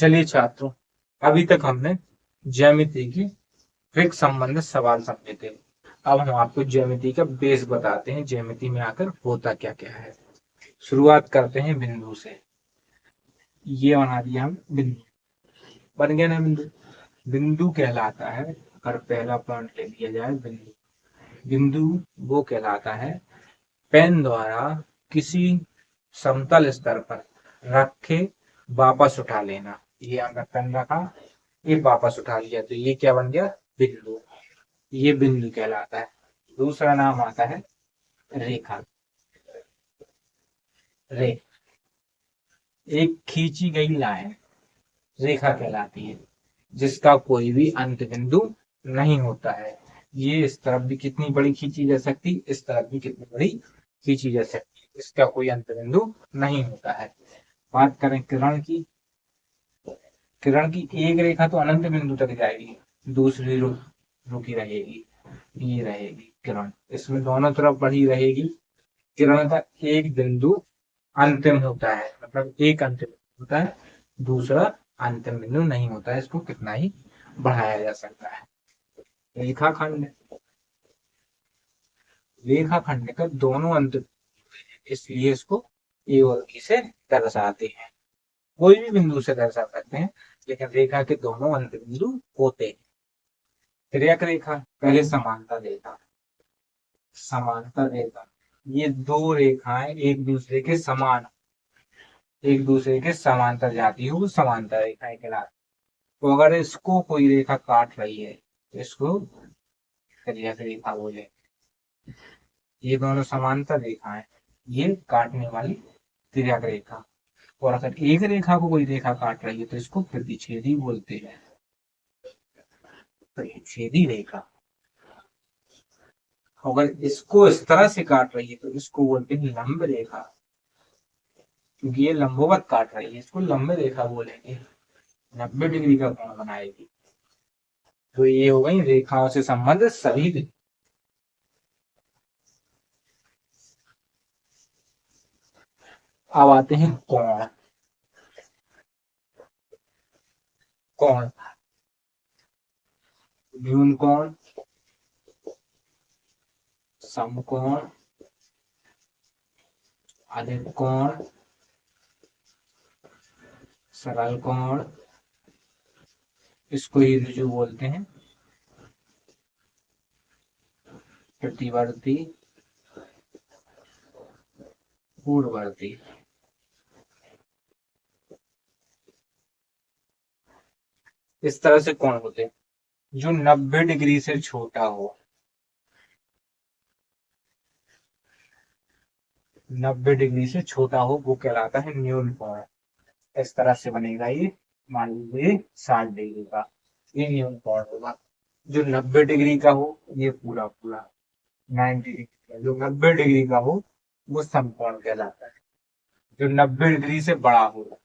चलिए छात्रों, अभी तक हमने ज्यामिति की ट्रिक संबंधित सवाल समझे थे। अब हम आपको ज्यामिति का बेस बताते हैं, ज्यामिति में आकर होता क्या क्या है। शुरुआत करते हैं बिंदु से। ये बना दिया हम बिंदु, बन गया ना बिंदु। बिंदु कहलाता है, अगर पहला पॉइंट ले लिया जाए बिंदु, बिंदु वो कहलाता है पेन द्वारा किसी समतल स्तर पर रखे वापस उठा लेना। ये अगर पेन रखा, ये वापस उठा लिया, तो ये क्या बन गया? बिंदु। ये बिंदु कहलाता है। दूसरा नाम आता है रेखा। रे एक खींची गई लाइन रेखा कहलाती है, जिसका कोई भी अंत बिंदु नहीं होता है। ये इस तरफ भी कितनी बड़ी खींची जा सकती, इस तरफ भी कितनी बड़ी खींची जा सकती, इसका कोई अंत बिंदु नहीं होता है। बात करें किरण की, किरण की एक रेखा तो अनंत बिंदु तक जाएगी, दूसरी रुकी रहेगी, ये रहेगी किरण। इसमें दोनों तरफ बढ़ी रहेगी। किरण का एक बिंदु अंतिम होता है, मतलब एक अंतिम होता है, दूसरा अंतिम बिंदु नहीं होता है। इसको कितना ही बढ़ाया जा सकता है। रेखाखंड, रेखाखंड का दोनों अंत, इसलिए इसको ए और बी से दर्शाते हैं। कोई भी बिंदु से दर्शा सकते हैं, लेकिन रेखा के दोनों अंत बिंदु होते हैं। तिर्यक रेखा, पहले समांतर रेखा। समांतर रेखा, ये दो रेखाएं एक दूसरे के समान, एक दूसरे के समांतर जाती है, वो समांतर रेखाएं कहलाती। तो अगर इसको कोई रेखा काट रही है तो इसको तिर्यक रेखा बोले। ये दोनों समांतर रेखाएं, ये काटने वाली तिर्यक रेखा। और अगर एक रेखा को कोई रेखा काट रही है तो इसको प्रतिच्छेदी बोलते हैं। प्रतिच्छेदी रेखा। अगर इसको इस तरह से काट रही है तो इसको बोलते हैं लंब रेखा, क्योंकि ये लंबवत काट रही है, इसको लंब रेखा बोलेंगे। 90 डिग्री का कोण बनाएगी। तो ये हो गई रेखाओं से संबंधित सभी दिन। अब आते हैं कोण। कोण, न्यून कोण, समकोण, अधिक कोण, सरल कोण, इसको ही ऋजु बोलते हैं। प्रतिवर्ती, पूर्ववर्ती। इस तरह से कोण होते हैं। जो 90 डिग्री से छोटा हो, 90 डिग्री से छोटा हो, वो कहलाता है न्यून कोण। इस तरह से बनेगा ये। मान लीजिए 60 डिग्री का, ये न्यून कोण होगा। जो 90 डिग्री का हो, ये पूरा पूरा 90 डिग्री का। जो 90 डिग्री का हो वो समकोण कहलाता है। जो 90 डिग्री से बड़ा हो,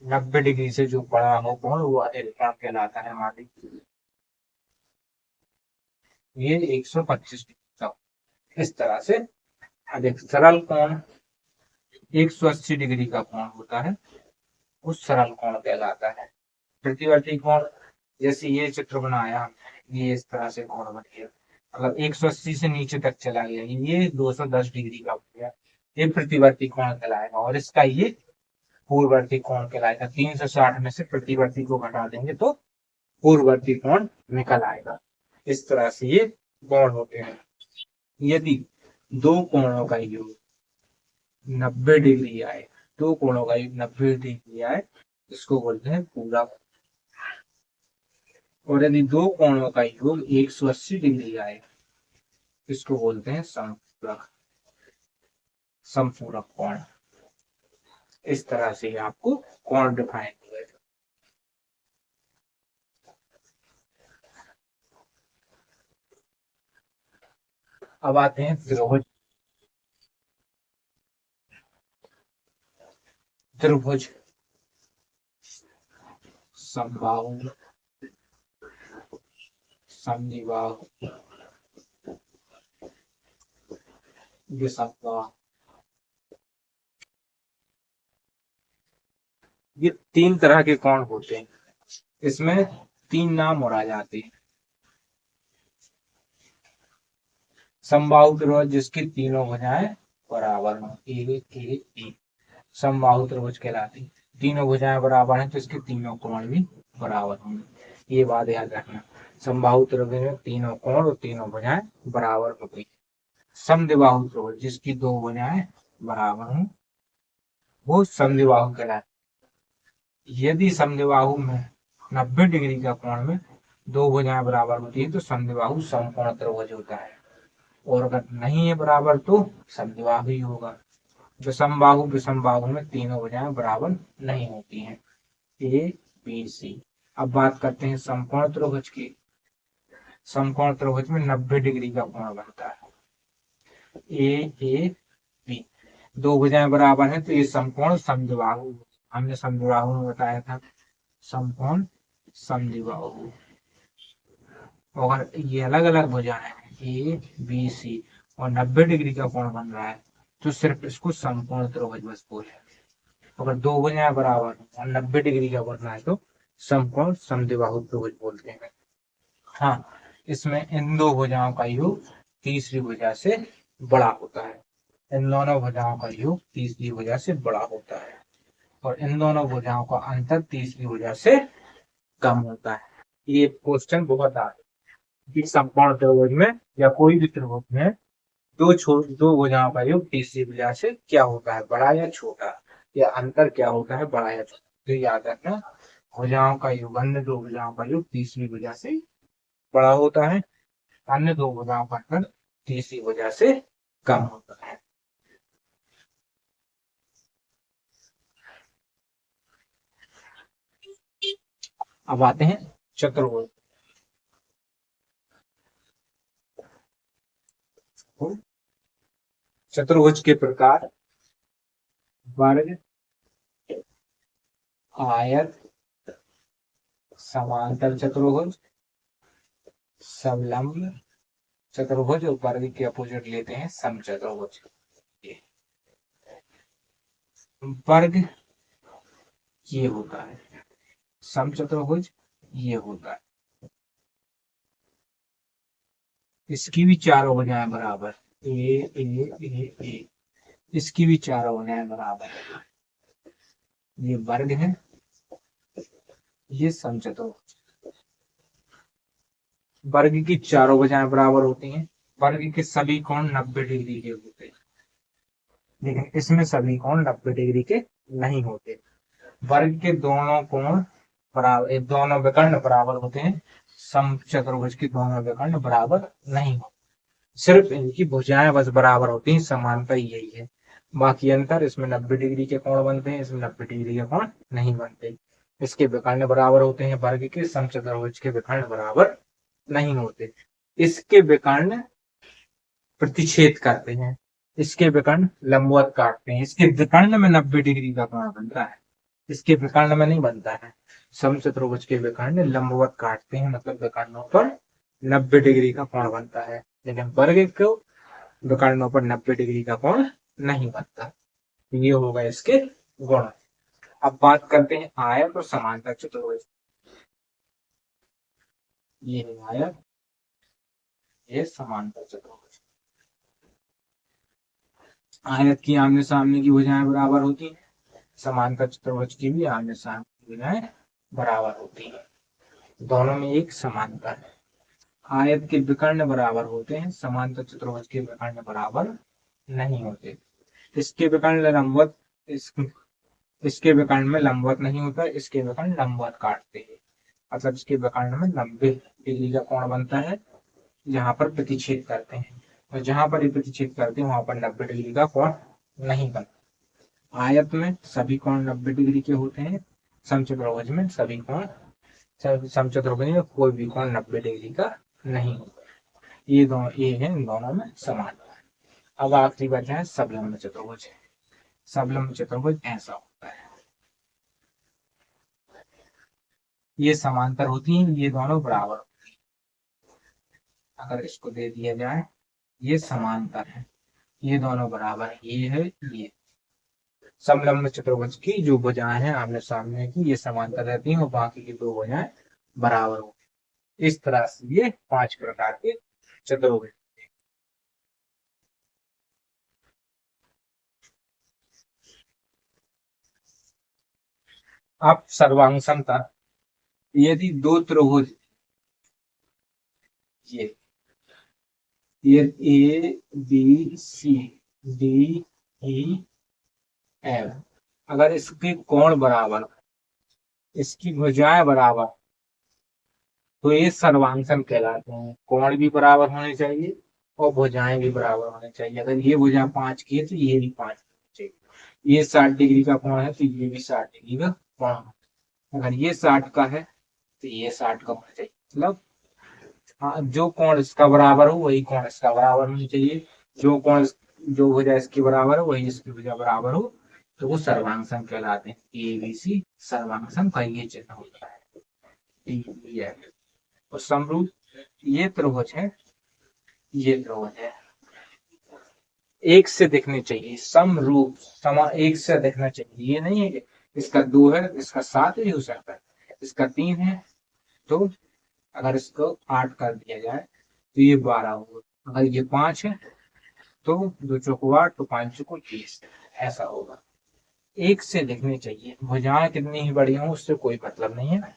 90 डिग्री से जो बड़ा हो कोण, वो अधिक कोण कहलाता है। मान लीजिए ये 125 डिग्री का, इस तरह से अधिक। सरल कोण 180 डिग्री का कोण होता है, उस सरल कोण कहलाता है। प्रतिवर्ती कोण, जैसे ये चित्र बनाया, ये इस तरह से कोण बन गया, अगर 180 से नीचे तक चला गया, ये 210 डिग्री का हो गया, ये प्रतिवर्ती कोण कहलाएगा। और इसका ये पूर्ववर्ती कोण कहलाएगा। 360 में से प्रतिवर्ती को घटा देंगे तो पूर्ववर्ती कोण निकल आएगा। इस तरह से ये कोण होते हैं। यदि दो कोणों का योग 90 डिग्री आए, दो कोणों का योग 90 डिग्री आए, इसको बोलते हैं पूरक। और यदि दो कोणों का योग 180 डिग्री आए, इसको बोलते हैं समपूरक। समपूरक कोण। इस तरह से आपको कोण डिफाइन हुए। अब आते हैं त्रिभुज। त्रिभुज, समबाहु, समद्विबाहु, विषमबाहु। ये तीन तरह के कोण होते हैं, इसमें तीन नाम और आ जाते हैं। समबाहु त्रिभुज जिसकी तीनों भुजाएं बराबर हो, ए समबाहु त्रिभुज कहलाती है। तीनों भुजाएं बराबर हैं तो इसके तीनों कोण भी बराबर होंगे, ये बात याद रखना। समबाहु त्रिभुज में तीनों कोण और तीनों भुजाएं बराबर होती है। समद्विबाहु त्रिभुज जिसकी दो भुजाएं बराबर हों वो समद्विबाहु कहलाता है। यदि समद्विबाहु में 90 डिग्री का कोण में दो भुजाएं बराबर होती है तो समद्विबाहु समकोण त्रिभुज होता है, और अगर नहीं है बराबर तो समद्विबाहु ही होगा। विषमबाहु में तीनों भुजाएं बराबर नहीं होती हैं, ए बी सी। अब बात करते हैं समकोण त्रिभुज की। समकोण त्रिभुज में 90 डिग्री का कोण बनता है, ए बी। दो भुजाएं बराबर हैं तो ये समकोण समद्विबाहु, हमने समद्विबाहु में बताया था, समकोण समद्विबाहु। और ये अलग अलग भुजाएं हैं ए बी सी और 90 डिग्री का कोण बन रहा है तो सिर्फ इसको समकोण त्रिभुज बस बोले। अगर दो भुजाएं बराबर और 90 डिग्री का बनना है तो समकोण समद्विबाहु त्रिभुज बोलते हैं। हाँ, इसमें इन दो भुजाओं का योग तीसरी भुजा से बड़ा होता है। इन दोनों भुजाओं का योग तीसरी भुजा से बड़ा होता है और इन दोनों भुजाओं का अंतर तीसरी भुजा से कम होता है। ये क्वेश्चन बहुत आता है कि समकोण त्रिभुज में या कोई भी त्रिभुज में दो भुजाओं का योग तीसरी भुजा से क्या होता है, बड़ा या छोटा, या अंतर क्या होता है, बड़ा या छोटा। तो याद रखना, भुजाओं का योग, अन्य दो भुजाओं का योग तीसरी भुजा से बड़ा होता है, अन्य दो भुजाओं का अंतर तीसरी भुजा से कम होता है। अब आते हैं चतुर्भुज। चतुर्भुज के प्रकार: वर्ग, आयत, समांतर चतुर्भुज, समलंब चतुर्भुज, और वर्ग के अपोजिट लेते हैं समचतुर्भुज। वर्ग ये होता है, समचतुर्भुज ये होता है। इसकी भी चारों भुजाएं बराबर, ए। इसकी भी चारों भुजाएं बराबर। ये वर्ग है, ये समचतुर्भुज। वर्ग की चारों भुजाएं बराबर होती हैं। वर्ग के सभी कोण 90 डिग्री के होते हैं, लेकिन इसमें सभी कोण 90 डिग्री के नहीं होते। वर्ग के दोनों कोण बराबर, दोनों विकर्ण बराबर होते हैं। समचतुर्भुज के दोनों विकर्ण बराबर नहीं होते, सिर्फ इनकी भुजाएं बस बराबर होती हैं, समानता यही है। बाकी अंतर, इसमें 90 डिग्री के कोण बनते हैं, इसमें 90 डिग्री के कोण नहीं बनते। इसके विकर्ण बराबर होते हैं वर्ग के, समचतुर्भुज के विकर्ण बराबर नहीं होते। इसके विकर्ण प्रतिच्छेद करते हैं, इसके विकर्ण लंबवत काटते हैं। इसके विकर्ण में 90 डिग्री का कोण बनता है, इसके विकर्ण में नहीं बनता है। समचतुर्भुज के विकर्ण लंबवत काटते हैं, मतलब विकर्णों पर 90 डिग्री का कोण बनता है, लेकिन वर्ग को विकर्णों पर 90 डिग्री का कोण नहीं बनता। ये होगा इसके गुण। अब बात करते हैं आयत और समांतर चतुर्भुज। ये है आयत, ये समांतर चतुर्भुज। आयत की आमने सामने की भुजाएं बराबर होती है, समांतर चतुर्भुज की भी आमने सामने की भुजाएं बराबर होती है, दोनों में एक समानता है। आयत के विकर्ण बराबर होते हैं, समांतर चतुर्भुज के विकर्ण बराबर नहीं होते। इसके विकर्ण लंबवत, इसके विकर्ण में लंबवत नहीं होता, इसके विकर्ण लंबवत काटते हैं, मतलब इसके विकर्ण में 90 डिग्री का कोण बनता है जहां पर प्रतिच्छेद करते हैं, और जहां पर ये प्रतिच्छेद करते हैं वहां पर 90 डिग्री का कोण नहीं बनता। आयत में सभी कोण 90 डिग्री के होते हैं, समचतुर्भुज में सभी कोण, समचतुर्भुज में कोई भी कोण 90 डिग्री का नहीं होता। ये दोनों, ये है इन दोनों में समान। अब आखिरी बचा है सबलंब चतुर्भुज। सबलंब चतुर्भुज ऐसा होता है, ये समांतर होती हैं, ये दोनों बराबर होती हैं। अगर इसको दे दिया जाए, ये समांतर है, ये दोनों बराबर, ये है ये, समलंब चतुर्भुज की जो भुजाएं हैं आमने सामने की ये समांतर रहती हैं और बाकी की दो भुजाएं बराबर होती हैं। इस तरह से ये 5 प्रकार के चतुर्भुज। अब सर्वांग समता, यदि दो त्रिभुज ये A B C D E F, अगर इसके कोण बराबर, इसकी भुजाएं बराबर, तो ये सर्वांग कहलाते हैं। कोण भी बराबर होने चाहिए और भुजाएं भी बराबर होने चाहिए। अगर ये भुजा 5 की है तो ये भी 5 होनी चाहिए। ये 60 डिग्री का कोण है तो ये भी 60 डिग्री का कोण। अगर ये 60 का है तो ये 60 का होना चाहिए। मतलब हाँ, जो कोण इसका बराबर हो वही कोण इसका बराबर होनी चाहिए। जो कोण जो भुजा इसकी बराबर हो वही इसकी भुजा बराबर हो, तो वो सर्वांग कहलाते हैं। ABC सर्वांग का ये चिन्ह होता है। और समरूप, ये त्रिभुज है, ये त्रिभुज है, एक से दिखने चाहिए। समरूप समा एक से दिखना चाहिए। ये नहीं है कि इसका 2 है, इसका 7 भी हो सकता है, इसका 3 है, तो अगर इसको 8 कर दिया जाए तो ये 12 होगा। अगर ये 5 है तो 2 चौको 8, तो 5 चौको 20, ऐसा होगा। एक से दिखने चाहिए। भुजाएं कितनी ही बड़ी हों उससे कोई मतलब नहीं है,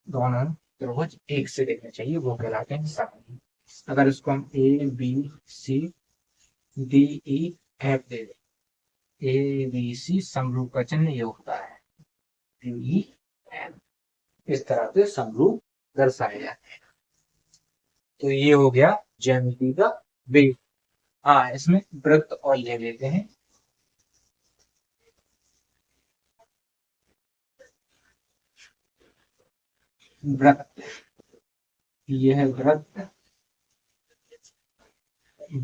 दोनों त्रिभुज एक से दिखने चाहिए, वो कहलाते हैं समरूप। अगर इसको हम ABC DE F दे दें, ABC समरूप का चिन्ह ये होता है, DEF। इस तरह से समरूप दर्शाए जाते हैं। तो ये हो गया ज्यामिति का वेग। हाँ, इसमें वृत्त और ले लेते हैं। वृत्त, ये है वृत्त।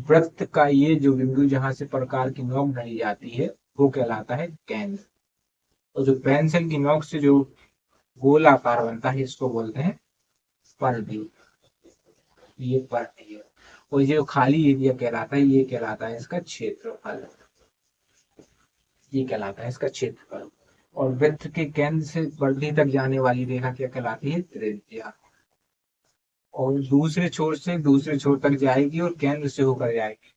वृत्त का ये जो बिंदु जहां से प्रकार की नोक ढली जाती है वो कहलाता है केंद्र। और जो पेंसिल की नोक से जो गोल आकार बनता है इसको बोलते हैं परिधि। ये परिधि है। और ये जो खाली एरिया कहलाता है ये कहलाता है इसका क्षेत्रफल। ये कहलाता है इसका क्षेत्रफल। और वृत्त के केंद्र से परिधि तक जाने वाली रेखा क्या कहलाती है? त्रिज्या। और दूसरे छोर से दूसरे छोर तक जाएगी और केंद्र से होकर जाएगी,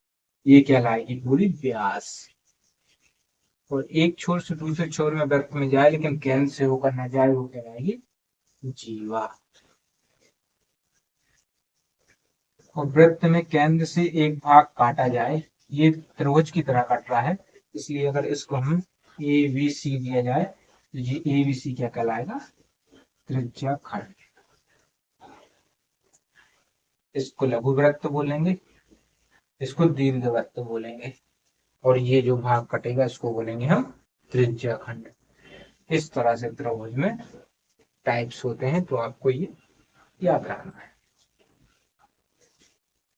ये कहलाएगी पूरी व्यास। और एक छोर से दूसरे छोर में वृत्त में जाए लेकिन केंद्र से होकर न जाए, वो कहलाएगी जीवा। और वृत्त में केंद्र से एक भाग काटा जाए, ये त्रिभुज की तरह कट रहा है, इसलिए अगर इसको हम ABC दिया जाए तो ये ABC क्या कहलाएगा? त्रिज्या खंड। इसको लघु वृत्त बोलेंगे, इसको दीर्घ वृत्त बोलेंगे, और ये जो भाग कटेगा इसको बोलेंगे हम त्रिज्या खंड। इस तरह से त्रिभुज में टाइप्स होते हैं, तो आपको ये याद रखना है।